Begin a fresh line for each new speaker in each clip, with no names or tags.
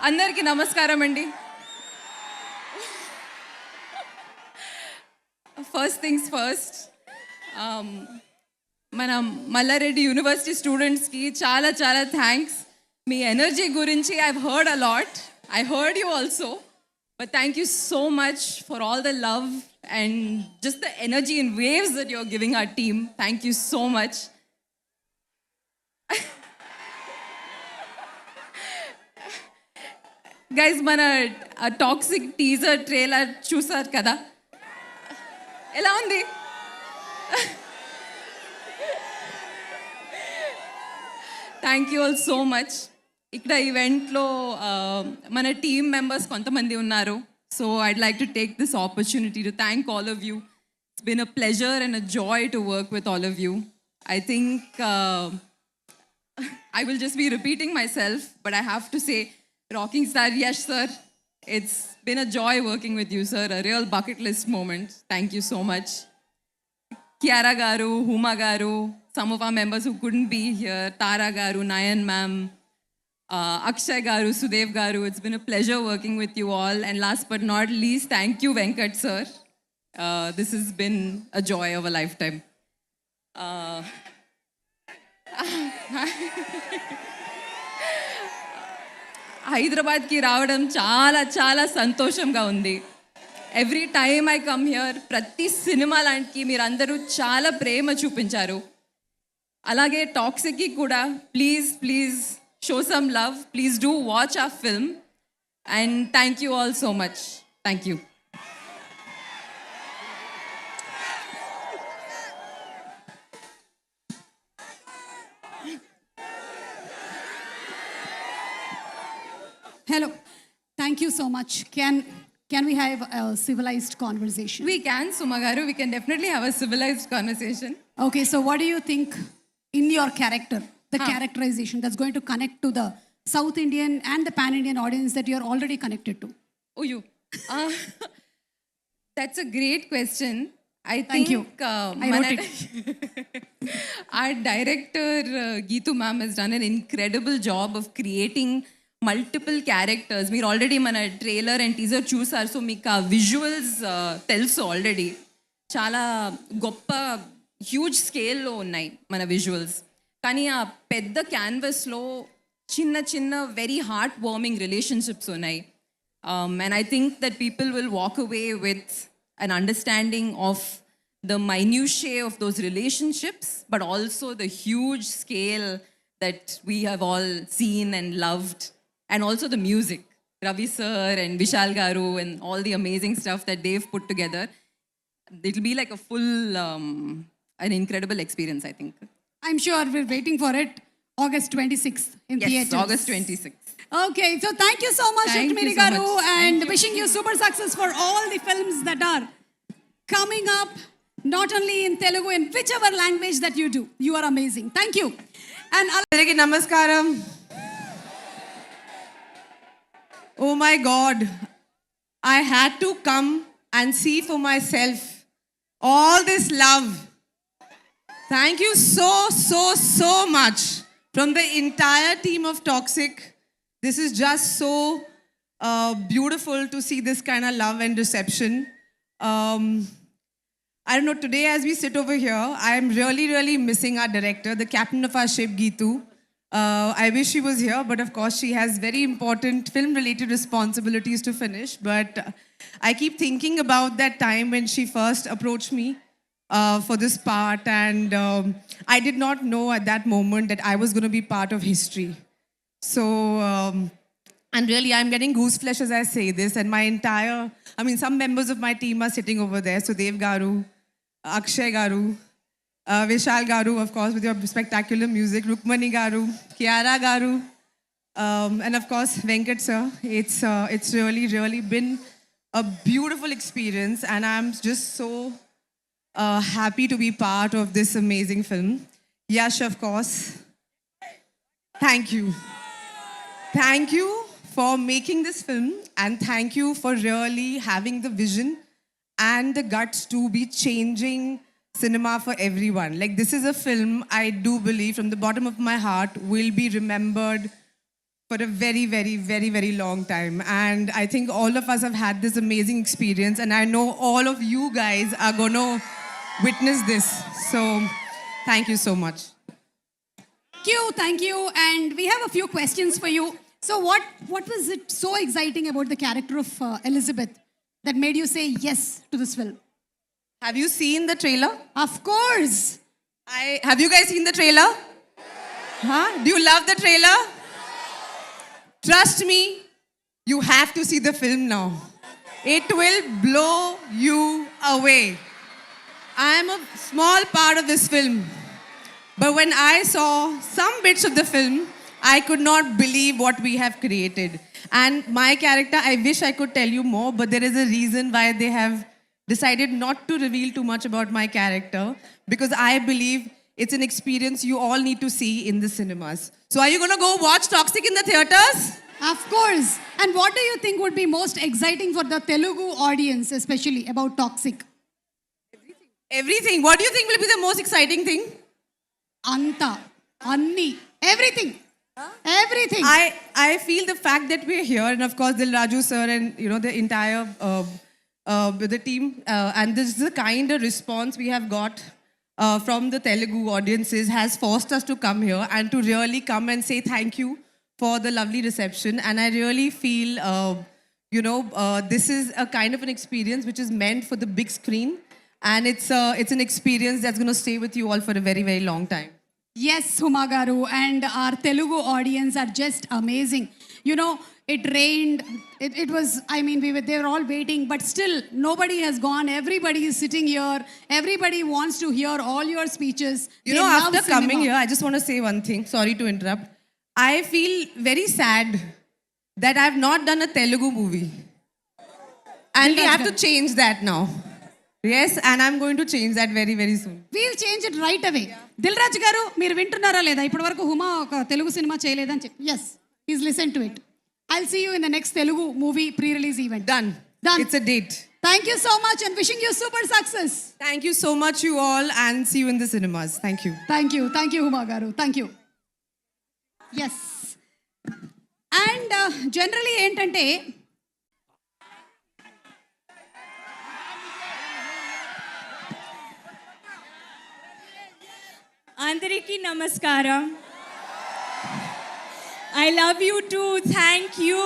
అందరికీ నమస్కారం అండి. ఫస్ట్ థింగ్స్ ఫస్ట్, మన మల్లారెడ్డి యూనివర్సిటీ స్టూడెంట్స్కి చాలా చాలా థ్యాంక్స్. మీ ఎనర్జీ గురించి I've heard a lot. I heard you also, but thank you so much for all the love and just the energy in waves that you're giving our team. Thank you so much. Guys, మన Toxic teaser trailer చూసారు కదా, ఎలా ఉంది? Thank you all so much. ఇక్కడ ఈవెంట్లో మన team members కొంతమంది ఉన్నారు. So I'd like to take this opportunity to thank all of you. It's been a pleasure and a joy to work with all of you. I think I will just be repeating myself, but I have to say, Rocking Star Yash sir, it's been a joy working with you, sir. A real bucket list moment. Thank you so much. Kiara garu, Huma garu, some of our members who couldn't be here, Tara garu, Nayan ma'am, Akshay garu, Sudev garu. It's been a pleasure working with you all. And last but not least, thank you, Venkat sir. This has been a joy of a lifetime. హైదరాబాద్కి రావడం చాలా చాలా సంతోషంగా ఉంది. Every time I come here, ప్రతి cinema లాంటికి మీరందరూ చాలా ప్రేమ చూపించారు. అలాగే టాక్సిక్కి కూడా please please show some love. Please do watch hour film and thank you all so much. Thank you.
Hello. Thank you so much. Can we have a civilized conversation?
We can, Suma garu. We can definitely have a civilized conversation.
Okay, so what do you think in your character, the characterization that's going to connect to the South Indian and the Pan-Indian audience that you're already connected to?
Oh, you. That's a great question. I
Thank
think
you. I wrote it.
Our director, Geetu ma'am, has done an incredible job of creating multiple characters. మీరు already మన trailer and teaser చూసారు, so మీకు ఆ visuals తెలుసు already. చాలా గొప్ప huge స్కేల్లో ఉన్నాయి మన విజువల్స్. కానీ ఆ పెద్ద క్యాన్వస్లో చిన్న చిన్న వెరీ హార్ట్ వార్మింగ్ రిలేషన్షిప్స్ ఉన్నాయి. And I think that people will walk away with an understanding of the minutiae of those relationships, but also the huge scale that we have all seen and loved. And also the music, Ravi sir and Vishal garu and all the amazing stuff that they've put together. It'll be like a full, an incredible experience, I think.
I'm sure we're waiting for it. August 26th in
Yes,
theaters.
August 26th.
Okay, so thank you so much,
Thank
Rukmini
you so
garu,
much.
and wishing you super success for all the films that are coming up, not only in Telugu, in whichever language that you do. You are amazing. Thank you. And
అందరికీ నమస్కారం. Oh my God, I had to come and see for myself all this love. Thank you so much from the entire team of Toxic. This is just so beautiful to see this kind of love and reception. I don't know, today as we sit over here, I am really missing our director, the captain of our ship, Geetu. I wish she was here, but of course she has very important film-related responsibilities to finish. But I keep thinking about that time when she first approached me for this part, and I did not know at that moment that I was going to be part of history. So, and really I'm getting goose flesh as I say this, and some members of my team are sitting over there. Sudev garu, Akshay garu, Vishal garu, of course, with your spectacular music, Rukmini garu, Kiara garu, and of course, Venkat sir. It's really been a beautiful experience, and I'm just so happy to be part of this amazing film. Yash, of course, thank you. Thank you for making this film, and thank you for really having the vision and the guts to be changing cinema for everyone. Like, this is a film I do believe from the bottom of my heart will be remembered for a very, very, very, very long time. And I think all of us have had this amazing experience. And I know all of you guys are going to witness this. So thank you so much.
Thank you. And we have a few questions for you. So what was it so exciting about the character of Elizabeth that made you say yes to this film?
Have you seen the trailer?
Of course.
Have you guys seen the trailer? Huh? Do you love the trailer? Trust me, you have to see the film now. It will blow you away. I am a small part of this film. But when I saw some bits of the film, I could not believe what we have created. And my character, I wish I could tell you more, but there is a reason why they have decided not to reveal too much about my character, because I believe it's an experience you all need to see in the cinemas. So are you going to go watch Toxic in the theaters?
Of course. And what do you think would be most exciting for the Telugu audience, especially about Toxic?
Everything. What do you think will be the most exciting thing?
Anta, Anni, everything. Everything.
I feel the fact that we're here, and of course Dil Raju sir and the entire the team, and this is the kind of response we have got from the Telugu audiences has forced us to come here and to really come and say thank you for the lovely reception. And I really feel, this is a kind of an experience which is meant for the big screen, and it's an experience that's going to stay with you all for a very, very long time.
Yes, Huma Garu, and our Telugu audience are just amazing. It rained. It was, they were all waiting, but still nobody has gone. Everybody is sitting here. Everybody wants to hear all your speeches.
After coming here, I just want to say one thing. Sorry to interrupt. I feel very sad that I've not done a Telugu movie. And we have to change that now. Yes, and I'm going to change that very, very soon.
We'll change it right away. Dilraj garu, మీరు వింటున్నారా లేదా? ఇప్పటివరకు హుమా ఒక Telugu cinema చేయలేదని చెప్పి. Yes, he's listened to it. I'll see you in the next Telugu movie pre-release event.
Done. It's a date.
Thank you so much and wishing you super success.
Thank you so much, you all, and see you in the cinemas. Thank you.
Thank you. Thank you, Huma garu. Thank you. Yes. And generally ఏంటంటే
Andariki namaskaram. I love you too. Thank you.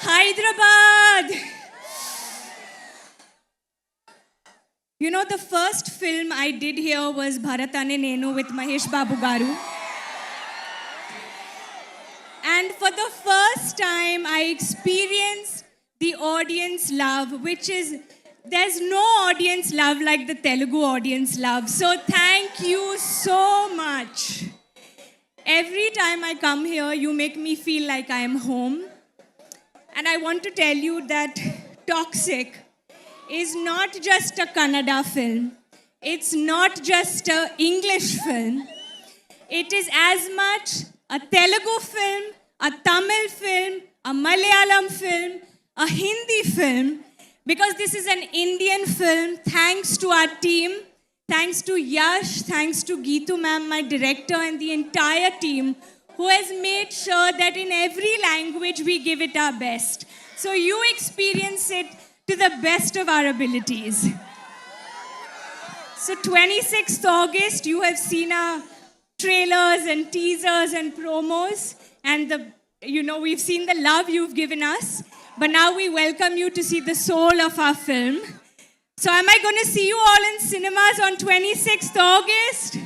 Hyderabad. The first film I did here was Bharatane Nenu with Mahesh Babu Garu. And for the first time, I experienced the audience love, which is, there's no audience love like the Telugu audience love. So thank you so much. Every time I come here, you make me feel like I am home. And I want to tell you that Toxic is not just a Kannada film. It's not just an English film. It is as much a Telugu film, a Tamil film, a Malayalam film, a Hindi film, because this is an Indian film. Thanks to our team, thanks to Yash, thanks to Geetu ma'am, my director, and the entire team who has made sure that in every language we give it our best. So you experience it to the best of our abilities. So 26th August, you have seen our trailers and teasers and promos, and we've seen the love you've given us, but now we welcome you to see the soul of our film. So am I going to see you all in cinemas on 26th August?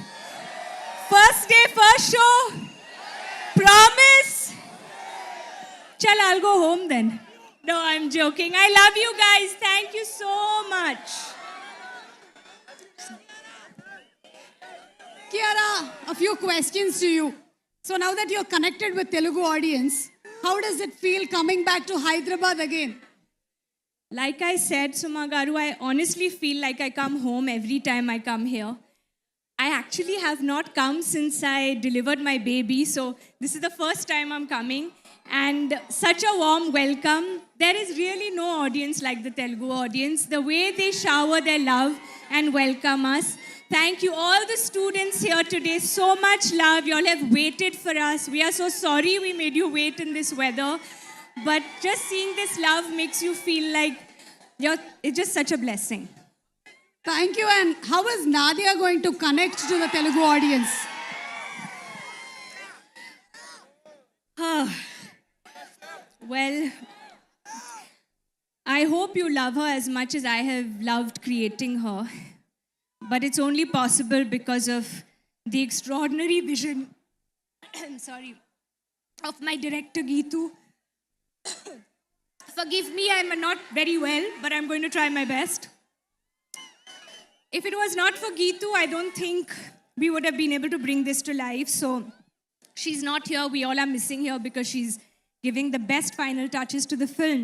First day, first show? Promise? Chal, I'll go home then. No, I'm joking. I love you guys. Thank you so much.
Kiara, a few questions to you. So now that you're connected with Telugu audience, how does it feel coming back to Hyderabad again?
Like I said, Suma Garu, I honestly feel like I come home every time I come here. I actually have not come since I delivered my baby, so this is the first time I'm coming. And such a warm welcome. There is really no audience like the Telugu audience. The way they shower their love and welcome us. Thank you, all the students here today. So much love. You all have waited for us. We are so sorry we made you wait in this weather. But just seeing this love makes you feel like it's just such a blessing.
Thank you. And how is Nadia going to connect to the Telugu audience?
Well, I hope you love her as much as I have loved creating her. But it's only possible because of the extraordinary vision of my director Geetu. Forgive me, I'm not very well, but I'm going to try my best. If it was not for Geetu, I don't think we would have been able to bring this to life. So she's not here. We all are missing her because she's giving the best final touches to the film.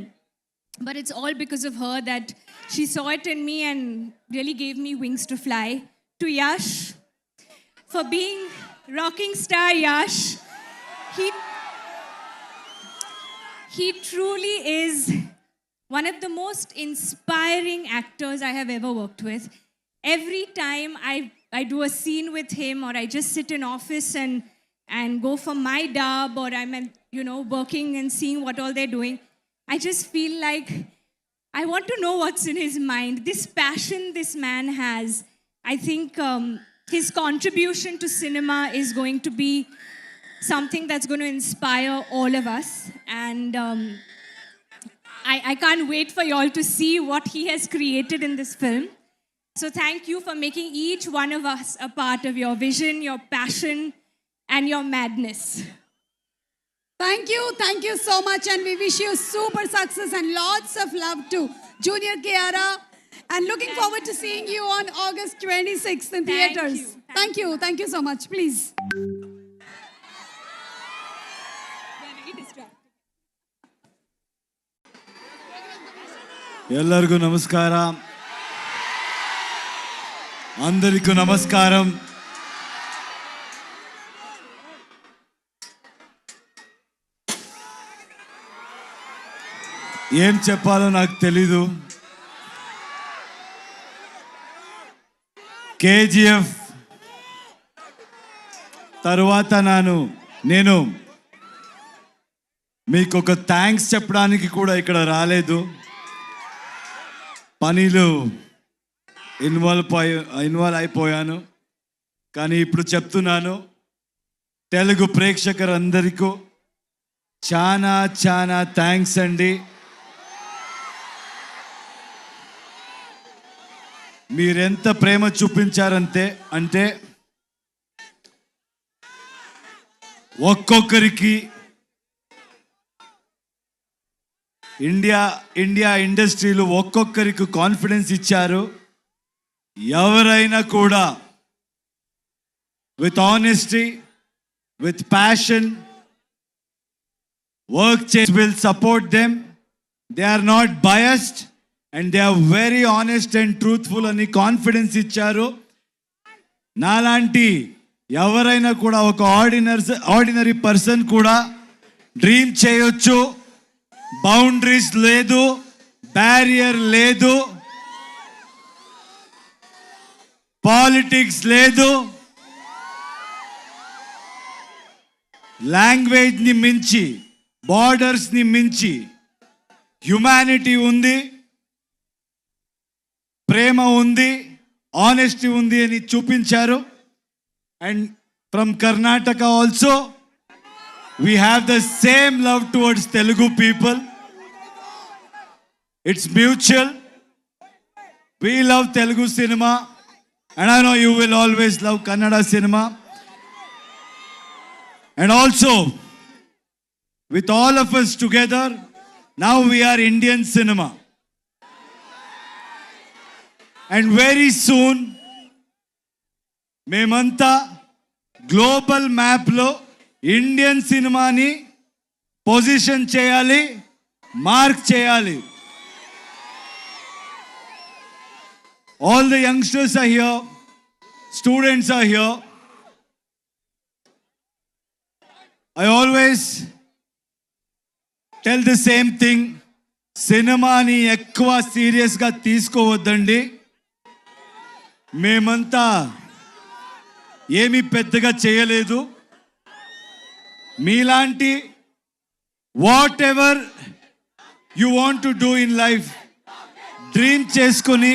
But it's all because of her that she saw it in me and really gave me wings to fly. To Yash, for being rocking star Yash, he truly is one of the most inspiring actors I have ever worked with. Every time I do a scene with him, or I just sit in office and go for my dub, or I'm working and seeing what all they're doing, I just feel like I want to know what's in his mind. This passion this man has, I think his contribution to cinema is going to be something that's going to inspire all of us. And I can't wait for you all to see what he has created in this film. So thank you for making each one of us a part of your vision, your passion, and your madness.
Thank you so much, and we wish you super success and lots of love to Junior Kiara. And looking forward to seeing you on August 26th in theaters. Thank you so much. Please.
ಎಲ್ಲರಿಗೂ ನಮಸ್ಕಾರ. అందరికీ నమస్కారం. ఏం చెప్పాలో నాకు తెలీదు. KGF తరువాత నేను మీకు ఒక థ్యాంక్స్ చెప్పడానికి కూడా ఇక్కడ రాలేదు. పనిలో ఇన్వాల్వ్ అయిపోయాను. కానీ ఇప్పుడు చెప్తున్నాను, తెలుగు ప్రేక్షకులందరికీ చాలా థ్యాంక్స్ అండి. మీరెంత ప్రేమ చూపించారంటే ఒక్కొక్కరికి ఇండియా ఇండస్ట్రీలో ఒక్కొక్కరికి కాన్ఫిడెన్స్ ఇచ్చారు. ఎవరైనా కూడా with honesty, with passion work చేసి will support them. They are not biased and they are very honest and truthful అని కాన్ఫిడెన్స్ ఇచ్చారు. నాలాంటి ఎవరైనా కూడా ఒక ఆర్డినరీ పర్సన్ కూడా డ్రీమ్ చేయొచ్చు. బౌండరీస్ లేదు, బ్యారియర్ లేదు, పాలిటిక్స్ లేదు, లాంగ్వేజ్ని మించి, బార్డర్స్ని మించి హ్యుమానిటీ ఉంది, ప్రేమ ఉంది, ఆనెస్టీ ఉంది అని చూపించారు. And from Karnataka also we have the same love towards Telugu people. It's mutual. We love Telugu cinema, and I know you will always love Kannada cinema. And also, with all of us together, now we are Indian cinema. And very soon, మేమంతా global మ్యాప్లో Indian సినిమాని position చేయాలి, mark చేయాలి. All the youngsters are here, students are here. I always tell the same thing, సినిమాని ఎక్కువ సీరియస్గా తీసుకోవద్దండి. మేమంతా ఏమీ పెద్దగా చేయలేదు. మీలాంటి whatever you want to do in life dream చేసుకొని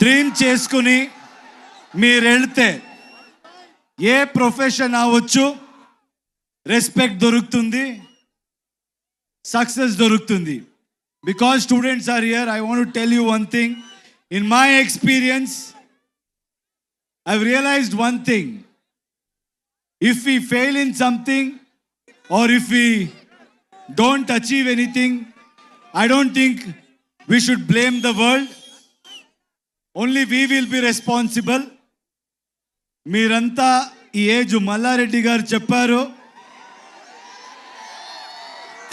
డ్రీమ్ చేసుకుని మీరు వెళ్తే ఏ ప్రొఫెషన్ అవ్వచ్చు, రెస్పెక్ట్ దొరుకుతుంది, సక్సెస్ దొరుకుతుంది. Because students are here, I want to tell you one thing. In my experience I've realized one thing. If we fail in something or if we don't achieve anything, I don't think we should blame the world. Only we will be responsible. మీరంతా ఈ age Mallareddy గారు చెప్పారు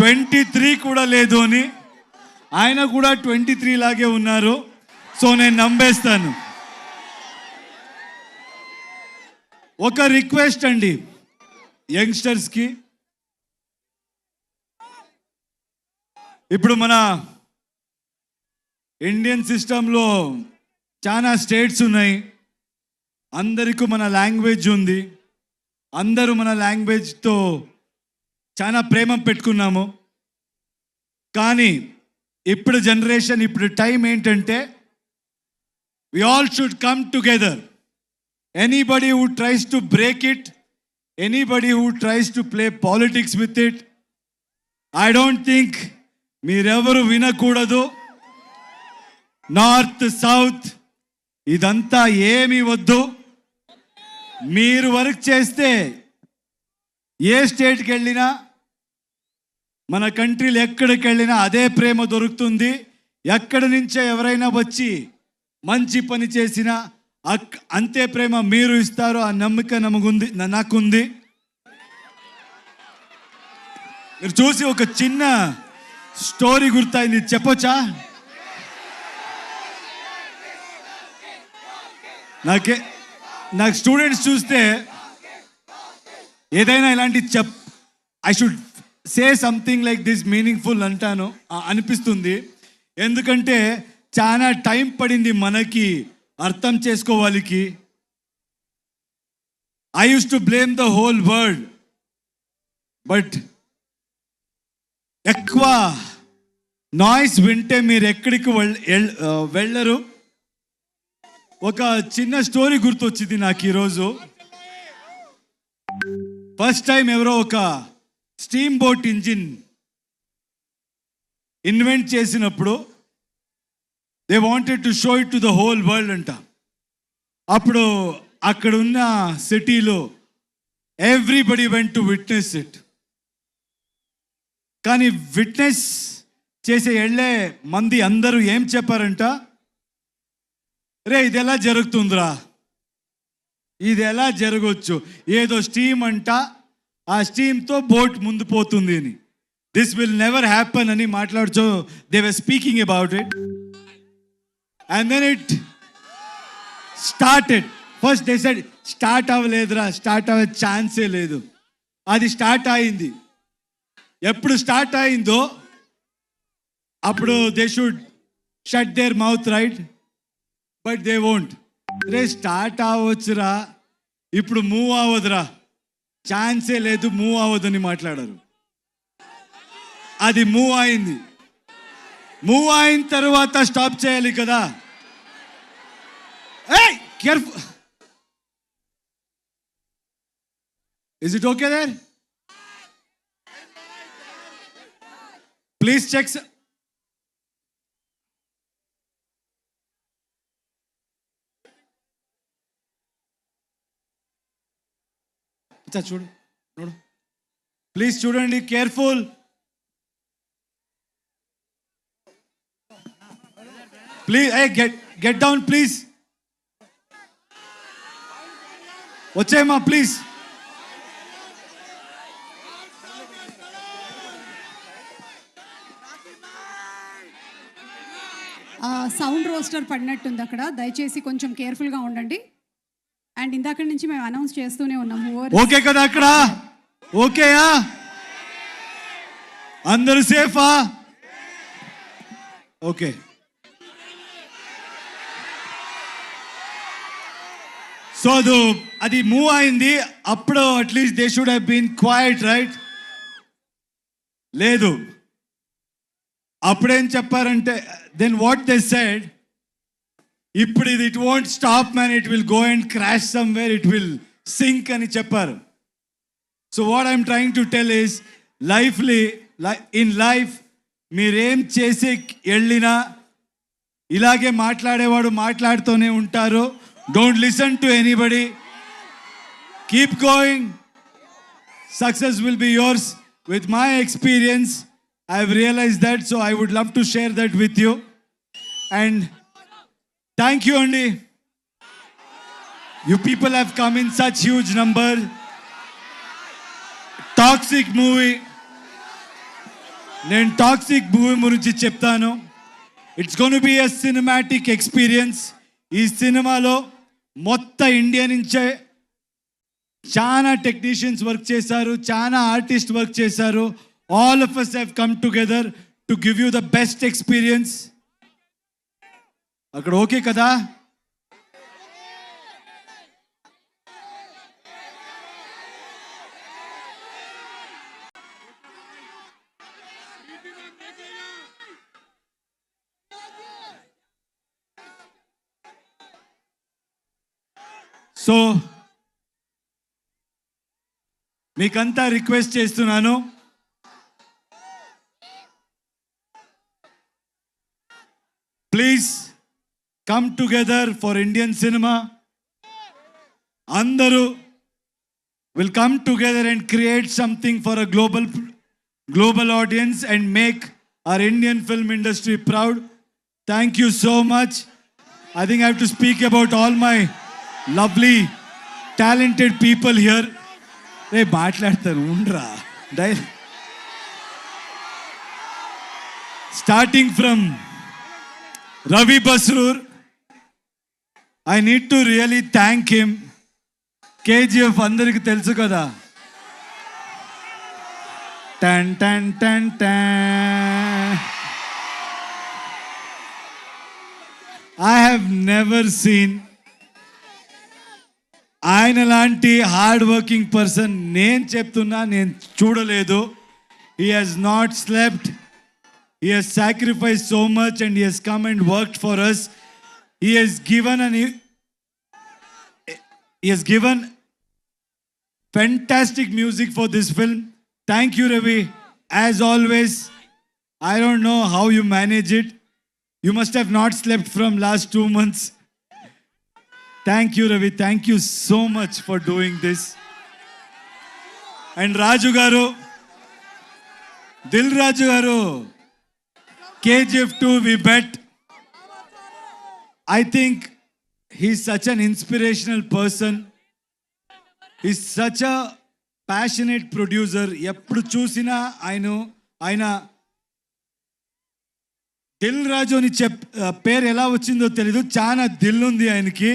23 కూడా లేదు అని. ఆయన కూడా 23 లాగే ఉన్నారు. సో నేను నమ్మేస్తాను. ఒక రిక్వెస్ట్ అండి యంగ్స్టర్స్కి. ఇప్పుడు మన ఇండియన్ సిస్టంలో చాలా స్టేట్స్ ఉన్నాయి. అందరికీ మన లాంగ్వేజ్ ఉంది. అందరూ మన లాంగ్వేజ్తో చాలా ప్రేమ పెట్టుకున్నాము. కానీ ఇప్పుడు జనరేషన్, ఇప్పుడు టైం ఏంటంటే we all should come together. Anybody who tries to break it, anybody who tries to play politics with it, I don't think మీరెవరు వినకూడదు. నార్త్ సౌత్ ఇదంతా ఏమీ వద్దు. మీరు వర్క్ చేస్తే ఏ స్టేట్కి వెళ్ళినా, మన కంట్రీలు ఎక్కడికి వెళ్ళినా అదే ప్రేమ దొరుకుతుంది. ఎక్కడి నుంచో ఎవరైనా వచ్చి మంచి పని చేసినా అంతే ప్రేమ మీరు ఇస్తారు. ఆ నమ్మకం నాకుంది. మీరు చూసి ఒక చిన్న స్టోరీ గుర్తయింది, చెప్పొచ్చా? నాకు స్టూడెంట్స్ చూస్తే ఏదైనా ఇలాంటి I should say something like this meaningful అంటాను అనిపిస్తుంది. ఎందుకంటే చాలా టైం పడింది మనకి అర్థం చేసుకోవాలికి. I use to blame the whole world, but ఎక్కువ నాయిస్ వింటే మీరు ఎక్కడికి వెళ్ళరు. ఒక చిన్న స్టోరీ గుర్తొచ్చింది నాకు ఈరోజు. ఫస్ట్ టైం ఎవరో ఒక స్టీమ్ బోట్ ఇంజిన్ ఇన్వెంట్ చేసినప్పుడు they wanted to show it to the whole world అంట. అప్పుడు అక్కడ ఉన్న సిటీలో everybody went to witness it. కానీ విట్నెస్ చేసే వెళ్ళే మంది అందరూ ఏం చెప్పారంట, రే ఇది ఎలా జరుగుతుందిరా, ఇది ఎలా జరగవచ్చు, ఏదో స్టీమ్ అంట, ఆ స్టీమ్తో బోట్ ముందు పోతుంది అని, దిస్ విల్ నెవర్ హ్యాపన్ అని మాట్లాడుతూ they were speaking about it. And then it started. First they said start అవ్వలేదురా, స్టార్ట్ అవ్వే ఛాన్సే లేదు. అది స్టార్ట్ అయింది. ఎప్పుడు స్టార్ట్ అయిందో అప్పుడు they should shut their mouth, right? But they won't. రే స్టార్ట్ అవ్వచ్చురా, ఇప్పుడు మూవ్ అవ్వదురా, ఛాన్సే లేదు, మూవ్ అవ్వదని మాట్లాడారు. అది మూవ్ అయింది. మూవ్ అయిన తర్వాత స్టాప్ చేయాలి కదా. Careful. Is it okay there? Please check. చూడు చూడు ప్లీజ్, చూడండి, careful. Please get down please. వచ్చేయమ్మా ప్లీజ్.
సౌండ్ రోస్టర్ పడినట్టుంది అక్కడ, దయచేసి కొంచెం కేర్ఫుల్గా ఉండండి. అండ్ ఇందాక నుంచి మేము అనౌన్స్ చేస్తూనే ఉన్నాము.
ఓకే కదా అక్కడ? ఓకేయా? అందరూ సేఫా? ఓకే. సో అది మూవ్ అయింది. అప్పుడు at least they should have been quiet, right? లేదు. అప్పుడేం చెప్పారంటే, దెన్ వాట్ దే సెడ్, ఇప్పుడు ఇది it won't stop man, it will go and crash somewhere, it will sink అని చెప్పారు. So what I'm trying to tell is, in life మీరేం చేసి వెళ్ళినా ఇలాగే మాట్లాడేవాడు మాట్లాడుతూనే ఉంటారు. Don't listen to anybody, keep going, success will be yours. With my experience, I have realized that, so I would love to share that with you. And thank you, Andy. You people have come in such huge number. Toxic movie. నేను Toxic movie గురించి చెప్తాను. It's gonna be a cinematic experience. ఈ సినిమాలో మొత్తం India నుంచే చాలా technicians work చేశారు, చాలా ఆర్టిస్ట్ వర్క్ చేశారు. All of us have come together to give you the best experience. అక్కడ ఓకే కదా? సో మీకంతా రిక్వెస్ట్ చేస్తున్నాను, please come together for Indian cinema. అందరూ will come together and create something for a global audience and make our Indian film industry proud. Thank you so much. I think I have to speak about all my lovely talented people here. రే మాట్లాడతాను ఉండ్రా. Starting from Ravi Basrur, I need to really thank him. KGF అందరికి తెలుసు కదా. టన్ టన్ టన్ టన్. ఐ హ్యావ్ నెవర్ సీన్ ఆయన లాంటి హార్డ్ వర్కింగ్ పర్సన్ నేను చెప్తున్నా, నేను చూడలేదు. He has not slept, he has sacrifice so much and he has come and worked for us. He has given fantastic music for this film. Thank you, Ravi. As always, I don't know how you manage it. You must have not slept from last 2 months. Thank you, Ravi. Thank you so much for doing this. And Raju garu, Dil Raju garu, KGF 2 we bet. I think he's such an inspirational person. He's such a passionate producer. ఎప్పుడు చూసినా ఆయన దిల్ రాజు అని పేరు ఎలా వచ్చిందో తెలీదు, చాలా దిల్ ఉంది ఆయనకి.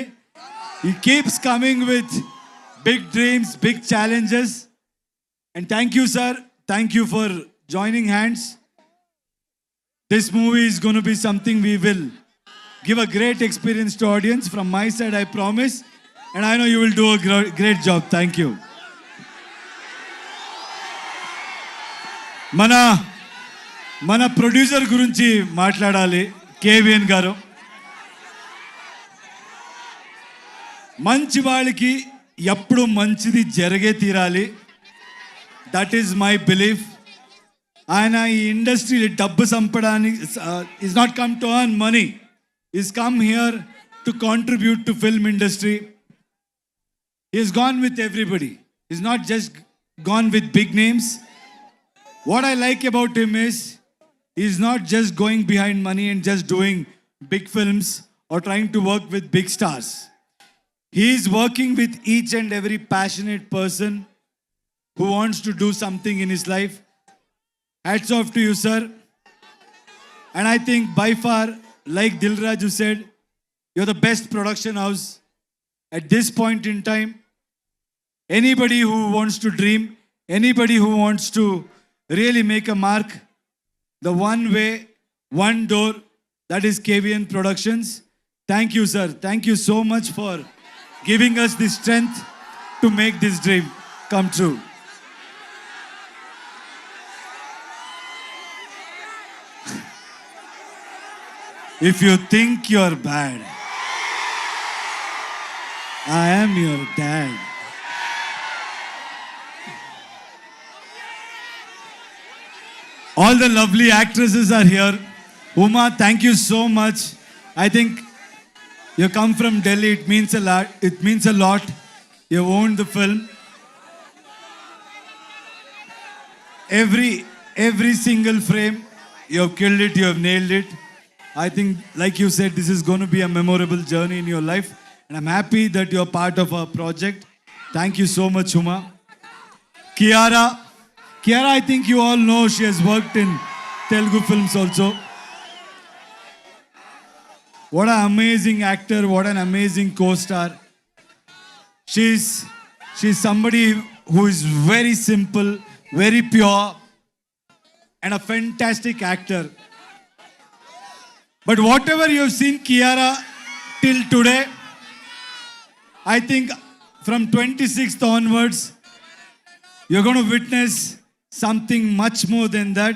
He keeps coming with big dreams, big challenges. And thank you, sir. Thank you for joining hands. This movie is going to be something we will give a great experience to audience. From my side, I promise. And I know you will do a great job. Thank you. మన producer గురించి మాట్లాడాలి. KVN గారు మంచి వాళ్ళకి ఎప్పుడు మంచిది జరిగే తీరాలి. That is my belief. ఆయన ఈ ఇండస్ట్రీ డబ్బు సంపడానికి is not come to earn money, is come here to contribute to film industry. He's gone with everybody. He's not just gone with big names. What I like about him is he's not just going behind money and just doing big films or trying to work with big stars. He's working with each and every passionate person who wants to do something in his life. Hats off to you, sir. And I think by far, like Dilraju said, you're the best production house at this point in time. Anybody who wants to dream, anybody who wants to really make a mark. The one way, one door, that is KVN Productions. Thank you, sir. Thank you so much for giving us the strength to make this dream come true. If you think you're bad, I am your dad. All the lovely actresses are here. Uma, thank you so much. I think you come from Delhi. It means a lot. It means a lot. You owned the film. Every single frame, you have killed it. You have nailed it. I think, like you said, this is going to be a memorable journey in your life. And I'm happy that you're part of our project. Thank you so much, Uma. Kiara, I think you all know she has worked in Telugu films also. What an amazing actor, what an amazing co-star. She's somebody who is very simple, very pure, and a fantastic actor. But whatever you have seen Kiara till today, I think from 26th onwards, you're going to witness something much more than that.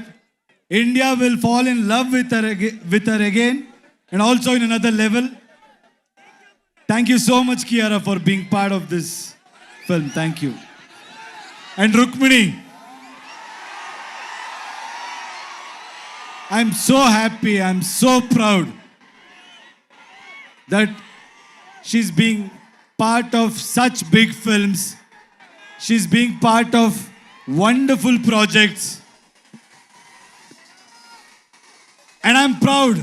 India will fall in love with her again, and also in another level. Thank you so much, Kiara, for being part of this film. Thank you. And Rukmini, I'm so happy, I'm so proud that she's being part of such big films. She's being part of wonderful projects. And I'm proud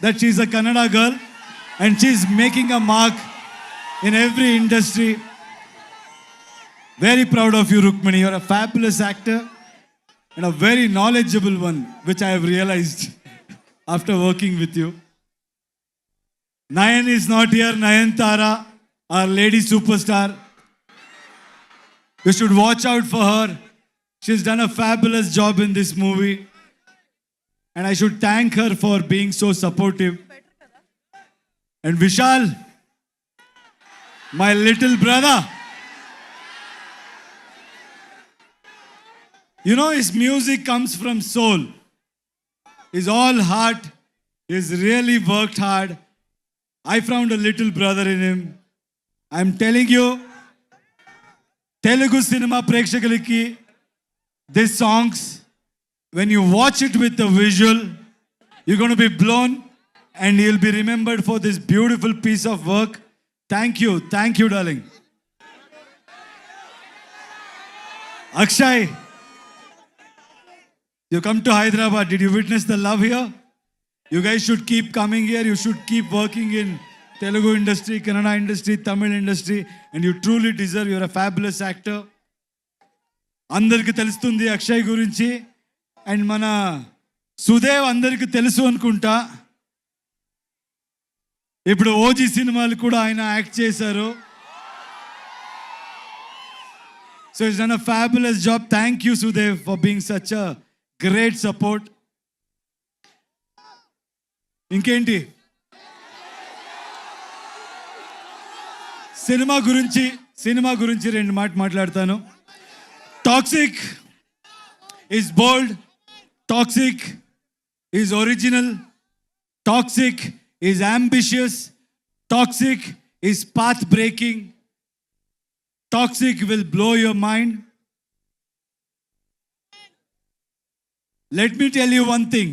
that she's a Kannada girl and she's making a mark in every industry. Very proud of you, Rukmini. You're a fabulous actor and a very knowledgeable one, which I have realized after working with you. Nayan is not here. Nayantara, our lady superstar. You should watch out for her. She's done a fabulous job in this movie. And I should thank her for being so supportive. And Vishal, my little brother. You know, his music comes from soul. He's all heart. He's really worked hard. I found a little brother in him. I'm telling you, Telugu cinema prekshakaliki, these songs, when you watch it with the visual, you're going to be blown and you'll be remembered for this beautiful piece of work. Thank you, darling. Akshay, you come to Hyderabad. Did you witness the love here? You guys should keep coming here. You should keep working in Telugu industry, Kannada industry, Tamil industry, and you truly deserve. You're a fabulous actor. Andariki telustundi Akshay gurinchi, and mana Sudev andariki telusu anukunta. ఇప్పుడు OG సినిమాలు కూడా ఆయన act చేశారు. So he's done a fabulous job. Thank you, Sudev, for being such a great support. ఇంకేంటి cinema గురించి రెండు మాట్లాడతాను. Toxic is bold, toxic is original, toxic is ambitious, toxic is path breaking, toxic will blow your mind. Let me tell you one thing.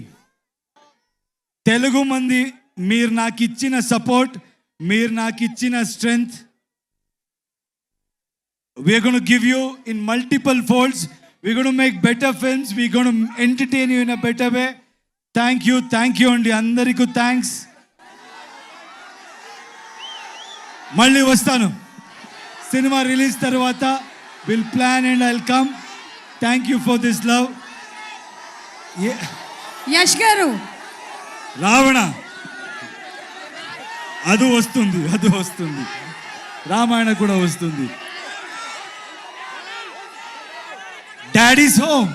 Telugu మంది, మీరు నాకు ఇచ్చిన support, మీరు నాకు ఇచ్చిన strength, we're going to give you in multiple folds. We're going to make better films. We're going to entertain you in a better way. Thank you అండి, అందరికీ thanks. మళ్ళీ వస్తాను సినిమా రిలీజ్ తర్వాత. Will plan and I'll come. Thank you for this love.
Yash garu,
Ravana అది వస్తుంది, రామాయణ కూడా వస్తుంది. Daddy's home.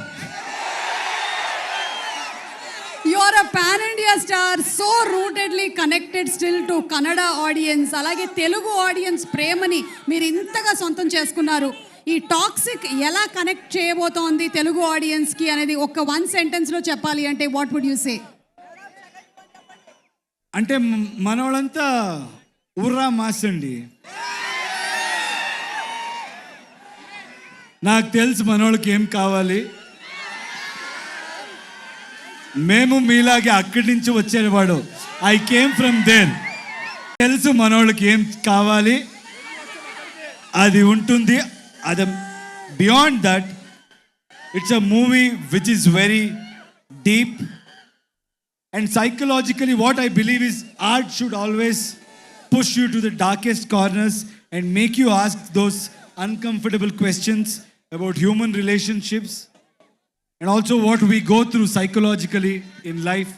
Are a pan India star, so rootedly connected still to Kannada audience, అలాగే తెలుగు ఆడియన్స్ ప్రేమని మీరు ఇంతగా సొంతం చేసుకున్నారు. ఈ టాక్సిక్ ఎలా కనెక్ట్ చేయబోతోంది తెలుగు ఆడియన్స్కి అనేది ఒక 1 సెంటెన్స్లో చెప్పాలి అంటే వాట్ వుడ్ యూ సే?
అంటే మనోళ్ళంతా ఉర్రా మాస్ అండి. నాకు తెలుసు మనోళ్ళకి ఏం కావాలి. మేము మీలాగే అక్కడి నుంచి వచ్చేవాడు. I came from there. తెలుసు మనోళ్ళకి ఏం కావాలి, అది ఉంటుంది. అది beyond that it's a movie which is very deep and psychologically what I believe is art should always push you to the darkest corners and make you ask those uncomfortable questions about human relationships and also what we go through psychologically in life.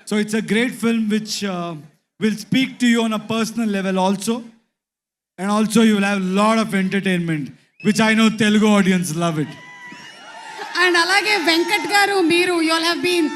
So it's a great film which will speak to you on a personal level also, and also you will have a lot of entertainment, which I know Telugu audience love it.
And అలాగే వెంకట్ గారు, మీరు you all have been